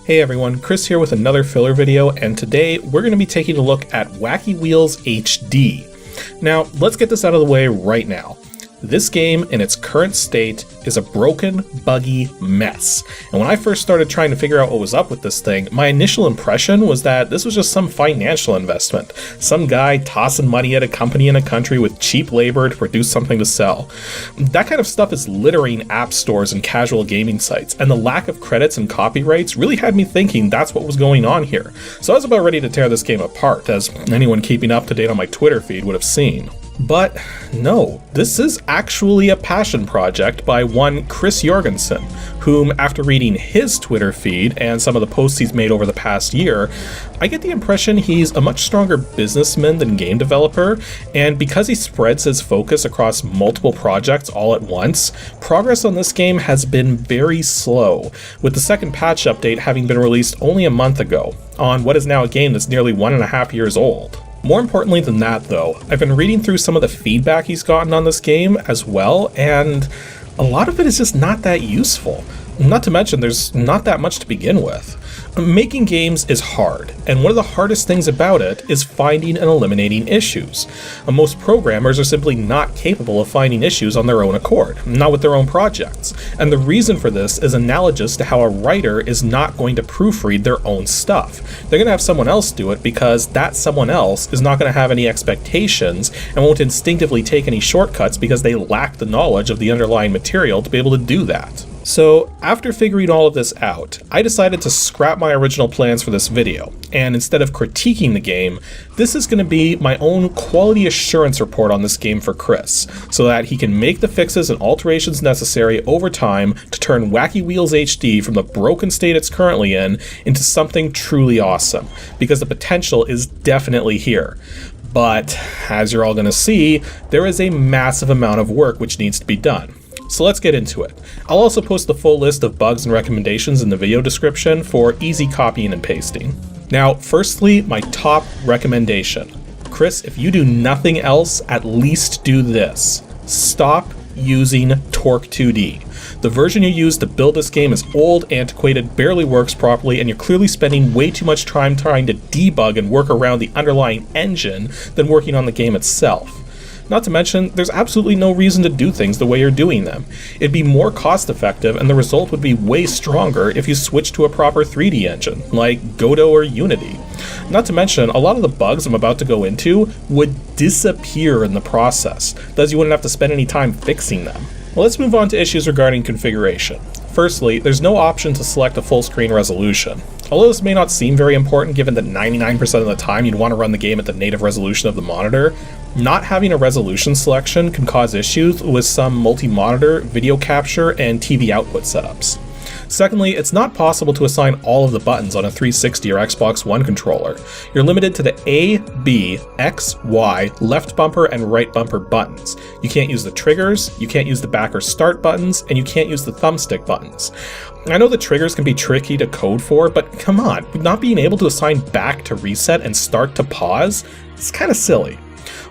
Hey everyone, Chris here with another filler video, and today we're going to be taking a look at Wacky Wheels HD. Now, let's get this out of the way right now. This game, in its current state, is a broken, buggy mess. And when I first started trying to figure out what was up with this thing, my initial impression was that this was just some financial investment. Some guy tossing money at a company in a country with cheap labor to produce something to sell. That kind of stuff is littering app stores and casual gaming sites, and the lack of credits and copyrights really had me thinking that's what was going on here. So I was about ready to tear this game apart, as anyone keeping up to date on my Twitter feed would have seen. But no, this is actually a passion project by one Chris Jorgensen, whom, after reading his Twitter feed and some of the posts he's made over the past year, I get the impression he's a much stronger businessman than game developer, and because he spreads his focus across multiple projects all at once, progress on this game has been very slow, with the second patch update having been released only a month ago, on what is now a game that's nearly 1.5 years old. More importantly than that though, I've been reading through some of the feedback he's gotten on this game as well, and a lot of it is just not that useful. Not to mention there's not that much to begin with. Making games is hard, and one of the hardest things about it is finding and eliminating issues. Most programmers are simply not capable of finding issues on their own accord, not with their own projects, and the reason for this is analogous to how a writer is not going to proofread their own stuff. They're going to have someone else do it because that someone else is not going to have any expectations and won't instinctively take any shortcuts because they lack the knowledge of the underlying material to be able to do that. So, after figuring all of this out, I decided to scrap my original plans for this video, and instead of critiquing the game, this is going to be my own quality assurance report on this game for Chris, so that he can make the fixes and alterations necessary over time to turn Wacky Wheels HD from the broken state it's currently in into something truly awesome, because the potential is definitely here. But, as you're all going to see, there is a massive amount of work which needs to be done. So let's get into it. I'll also post the full list of bugs and recommendations in the video description for easy copying and pasting. Now, firstly, my top recommendation. Chris, if you do nothing else, at least do this. Stop using Torque 2D. The version you used to build this game is old, antiquated, barely works properly, and you're clearly spending way too much time trying to debug and work around the underlying engine than working on the game itself. Not to mention, there's absolutely no reason to do things the way you're doing them. It'd be more cost effective and the result would be way stronger if you switched to a proper 3D engine, like Godot or Unity. Not to mention, a lot of the bugs I'm about to go into would disappear in the process, thus you wouldn't have to spend any time fixing them. Well, let's move on to issues regarding configuration. Firstly, there's no option to select a full screen resolution. Although this may not seem very important given that 99% of the time you'd want to run the game at the native resolution of the monitor, not having a resolution selection can cause issues with some multi-monitor, video capture, and TV output setups. Secondly, it's not possible to assign all of the buttons on a 360 or Xbox One controller. You're limited to the A, B, X, Y, left bumper, and right bumper buttons. You can't use the triggers, you can't use the back or start buttons, and you can't use the thumbstick buttons. I know the triggers can be tricky to code for, but come on, not being able to assign back to reset and start to pause is kind of silly.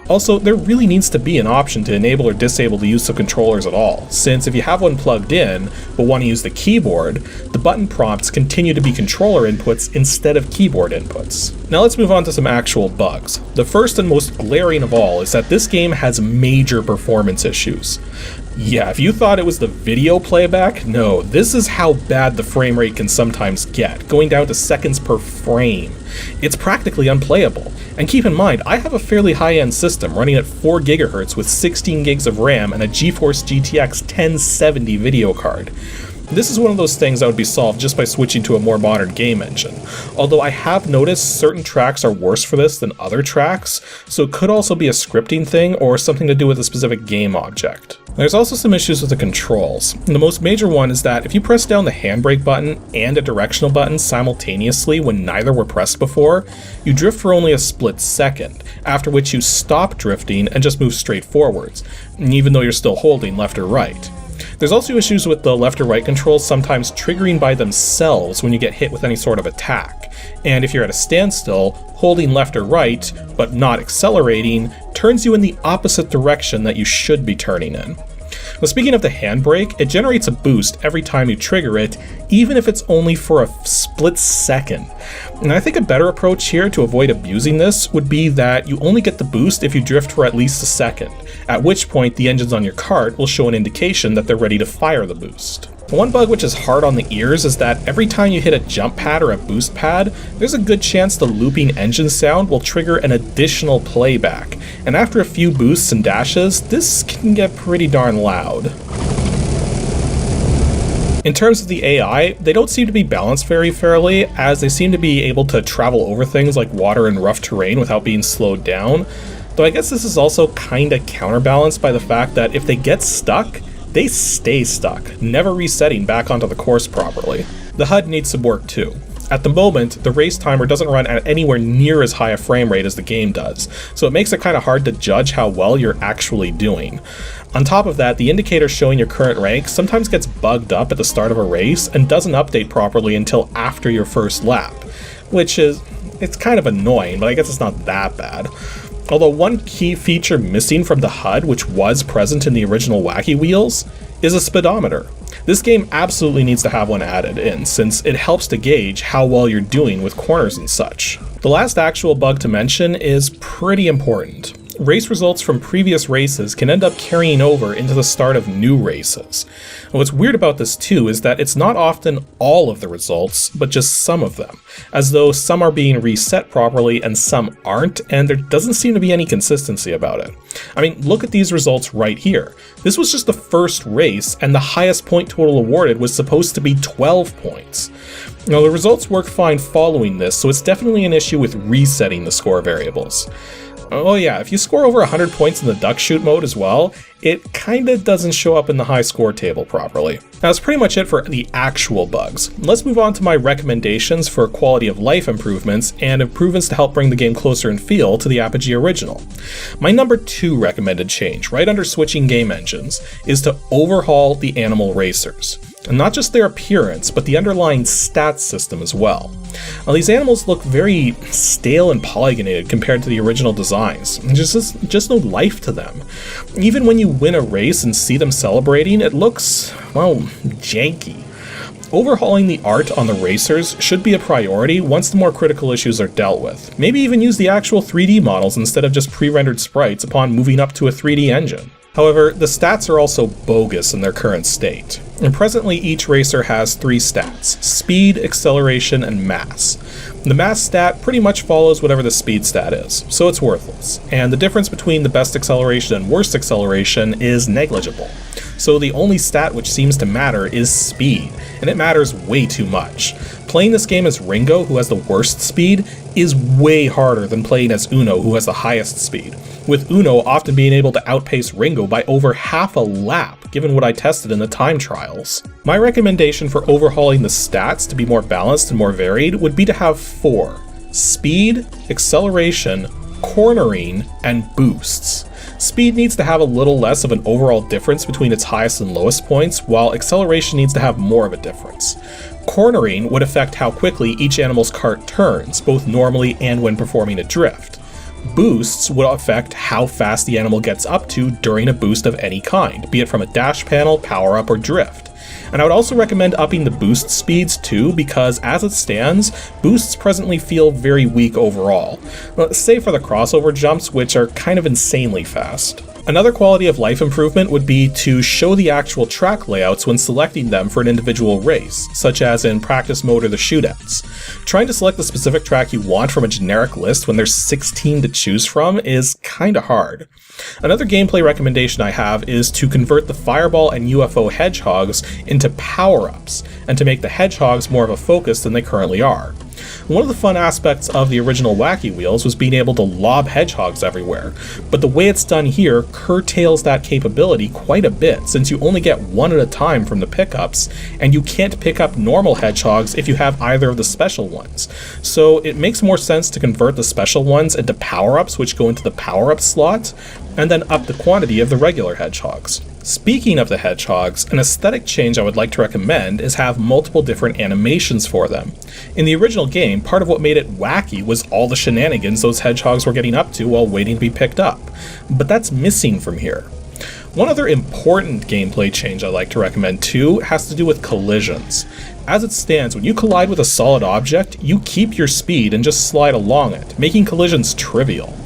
Also, there really needs to be an option to enable or disable the use of controllers at all, since if you have one plugged in, but want to use the keyboard, the button prompts continue to be controller inputs instead of keyboard inputs. Now let's move on to some actual bugs. The first and most glaring of all is that this game has major performance issues. Yeah, if you thought it was the video playback, no, this is how bad the frame rate can sometimes get, going down to seconds per frame. It's practically unplayable. And keep in mind, I have a fairly high-end system running at 4 GHz with 16 gigs of RAM and a GeForce GTX 1070 video card. This is one of those things that would be solved just by switching to a more modern game engine. Although I have noticed certain tracks are worse for this than other tracks, so it could also be a scripting thing or something to do with a specific game object. There's also some issues with the controls. The most major one is that if you press down the handbrake button and a directional button simultaneously when neither were pressed before, you drift for only a split second, after which you stop drifting and just move straight forwards, even though you're still holding left or right. There's also issues with the left or right controls sometimes triggering by themselves when you get hit with any sort of attack, and if you're at a standstill, holding left or right, but not accelerating, turns you in the opposite direction that you should be turning in. Now, speaking of the handbrake, it generates a boost every time you trigger it, even if it's only for a split second. And I think a better approach here to avoid abusing this would be that you only get the boost if you drift for at least a second, at which point the engines on your cart will show an indication that they're ready to fire the boost. One bug which is hard on the ears is that every time you hit a jump pad or a boost pad, there's a good chance the looping engine sound will trigger an additional playback, and after a few boosts and dashes, this can get pretty darn loud. In terms of the AI, they don't seem to be balanced very fairly, as they seem to be able to travel over things like water and rough terrain without being slowed down, though I guess this is also kinda counterbalanced by the fact that if they get stuck, they stay stuck, never resetting back onto the course properly. The HUD needs some work too. At the moment, the race timer doesn't run at anywhere near as high a frame rate as the game does, so it makes it kind of hard to judge how well you're actually doing. On top of that, the indicator showing your current rank sometimes gets bugged up at the start of a race and doesn't update properly until after your first lap, it's kind of annoying, but I guess it's not that bad. Although one key feature missing from the HUD, which was present in the original Wacky Wheels, is a speedometer. This game absolutely needs to have one added in, since it helps to gauge how well you're doing with corners and such. The last actual bug to mention is pretty important. Race results from previous races can end up carrying over into the start of new races. And what's weird about this too is that it's not often all of the results, but just some of them, as though some are being reset properly and some aren't, and there doesn't seem to be any consistency about it. I mean, look at these results right here. This was just the first race, and the highest point total awarded was supposed to be 12 points. Now, the results work fine following this, so it's definitely an issue with resetting the score variables. Oh yeah, if you score over 100 points in the duck shoot mode as well, it kinda doesn't show up in the high score table properly. Now, that's pretty much it for the actual bugs. Let's move on to my recommendations for quality of life improvements and improvements to help bring the game closer in feel to the ABXY original. My number 2 recommended change, right under switching game engines, is to overhaul the animal racers. And not just their appearance, but the underlying stats system as well. Now, these animals look very stale and polygonated compared to the original designs. There's just no life to them. Even when you win a race and see them celebrating, it looks, well, janky. Overhauling the art on the racers should be a priority once the more critical issues are dealt with. Maybe even use the actual 3D models instead of just pre-rendered sprites upon moving up to a 3D engine. However, the stats are also bogus in their current state. And presently each racer has 3 stats: speed, acceleration, and mass. The mass stat pretty much follows whatever the speed stat is, so it's worthless, and the difference between the best acceleration and worst acceleration is negligible. So the only stat which seems to matter is speed, and it matters way too much. Playing this game as Ringo, who has the worst speed, is way harder than playing as Uno, who has the highest speed, with Uno often being able to outpace Ringo by over half a lap, given what I tested in the time trials. My recommendation for overhauling the stats to be more balanced and more varied would be to have 4: speed, acceleration, cornering, and boosts. Speed needs to have a little less of an overall difference between its highest and lowest points, while acceleration needs to have more of a difference. Cornering would affect how quickly each animal's cart turns, both normally and when performing a drift. Boosts would affect how fast the animal gets up to during a boost of any kind, be it from a dash panel, power-up, or drift. And I would also recommend upping the boost speeds too, because as it stands, boosts presently feel very weak overall, save for the crossover jumps, which are kind of insanely fast. Another quality of life improvement would be to show the actual track layouts when selecting them for an individual race, such as in practice mode or the shootouts. Trying to select the specific track you want from a generic list when there's 16 to choose from is kinda hard. Another gameplay recommendation I have is to convert the Fireball and UFO hedgehogs into power-ups, and to make the hedgehogs more of a focus than they currently are. One of the fun aspects of the original Wacky Wheels was being able to lob hedgehogs everywhere, but the way it's done here curtails that capability quite a bit, since you only get one at a time from the pickups, and you can't pick up normal hedgehogs if you have either of the special ones. So it makes more sense to convert the special ones into power-ups, which go into the power-up slot, and then up the quantity of the regular hedgehogs. Speaking of the hedgehogs, an aesthetic change I would like to recommend is have multiple different animations for them. In the original game, part of what made it wacky was all the shenanigans those hedgehogs were getting up to while waiting to be picked up, but that's missing from here. One other important gameplay change I'd like to recommend too has to do with collisions. As it stands, when you collide with a solid object, you keep your speed and just slide along it, making collisions trivial.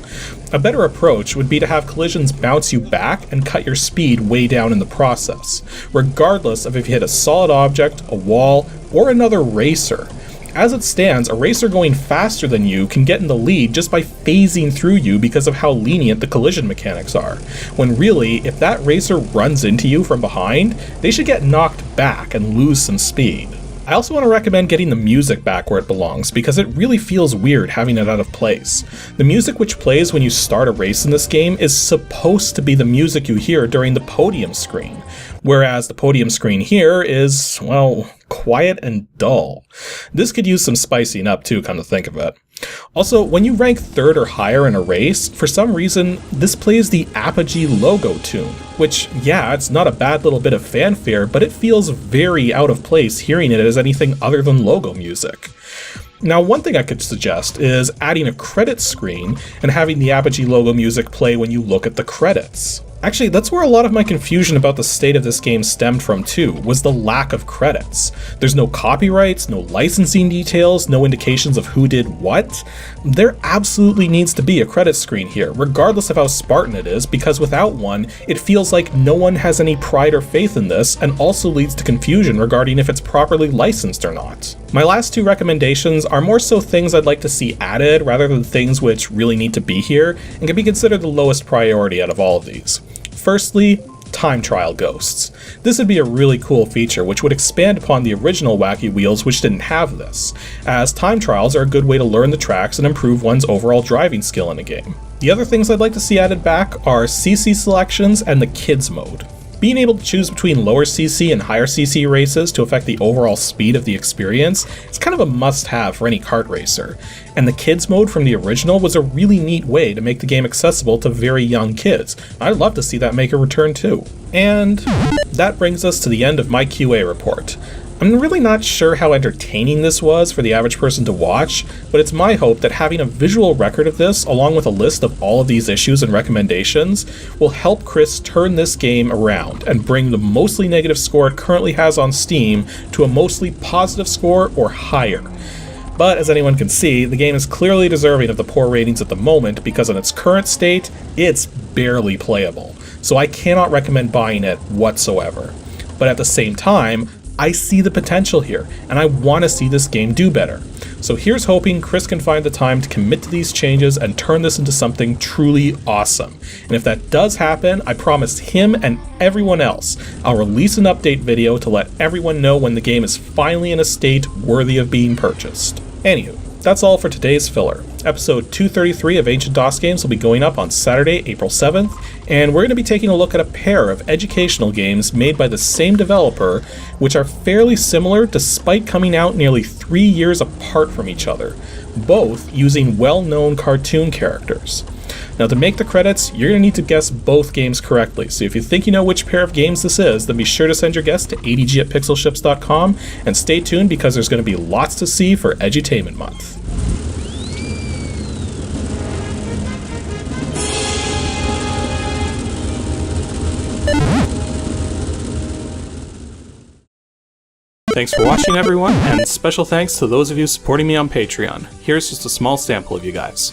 A better approach would be to have collisions bounce you back and cut your speed way down in the process, regardless of if you hit a solid object, a wall, or another racer. As it stands, a racer going faster than you can get in the lead just by phasing through you because of how lenient the collision mechanics are, when really, if that racer runs into you from behind, they should get knocked back and lose some speed. I also want to recommend getting the music back where it belongs, because it really feels weird having it out of place. The music which plays when you start a race in this game is supposed to be the music you hear during the podium screen, whereas the podium screen here is, well, quiet and dull. This could use some spicing up too, come to think of it. Also, when you rank 3rd or higher in a race, for some reason, this plays the ABXY logo tune, which, yeah, it's not a bad little bit of fanfare, but it feels very out of place hearing it as anything other than logo music. Now, one thing I could suggest is adding a credit screen and having the ABXY logo music play when you look at the credits. Actually, that's where a lot of my confusion about the state of this game stemmed from too, was the lack of credits. There's no copyrights, no licensing details, no indications of who did what. There absolutely needs to be a credit screen here, regardless of how Spartan it is, because without one, it feels like no one has any pride or faith in this, and also leads to confusion regarding if it's properly licensed or not. My last 2 recommendations are more so things I'd like to see added rather than things which really need to be here, and can be considered the lowest priority out of all of these. Firstly, time trial ghosts. This would be a really cool feature which would expand upon the original Wacky Wheels, which didn't have this, as time trials are a good way to learn the tracks and improve one's overall driving skill in a game. The other things I'd like to see added back are CC selections and the kids mode. Being able to choose between lower CC and higher CC races to affect the overall speed of the experience is kind of a must-have for any kart racer, and the kids mode from the original was a really neat way to make the game accessible to very young kids. I'd love to see that make a return too. And that brings us to the end of my QA report. I'm really not sure how entertaining this was for the average person to watch, but it's my hope that having a visual record of this, along with a list of all of these issues and recommendations, will help Chris turn this game around and bring the mostly negative score it currently has on Steam to a mostly positive score or higher. But as anyone can see, the game is clearly deserving of the poor ratings at the moment because in its current state, it's barely playable, so I cannot recommend buying it whatsoever. But at the same time, I see the potential here, and I want to see this game do better. So here's hoping Chris can find the time to commit to these changes and turn this into something truly awesome. And if that does happen, I promise him and everyone else, I'll release an update video to let everyone know when the game is finally in a state worthy of being purchased. Anywho, that's all for today's filler. Episode 233 of Ancient DOS Games will be going up on Saturday, April 7th, and we're going to be taking a look at a pair of educational games made by the same developer, which are fairly similar despite coming out nearly 3 years apart from each other, both using well-known cartoon characters. Now, to make the credits, you're going to need to guess both games correctly, so if you think you know which pair of games this is, then be sure to send your guess to adg@pixelships.com, and stay tuned because there's going to be lots to see for Edutainment Month. Thanks for watching, everyone, and special thanks to those of you supporting me on Patreon. Here's just a small sample of you guys.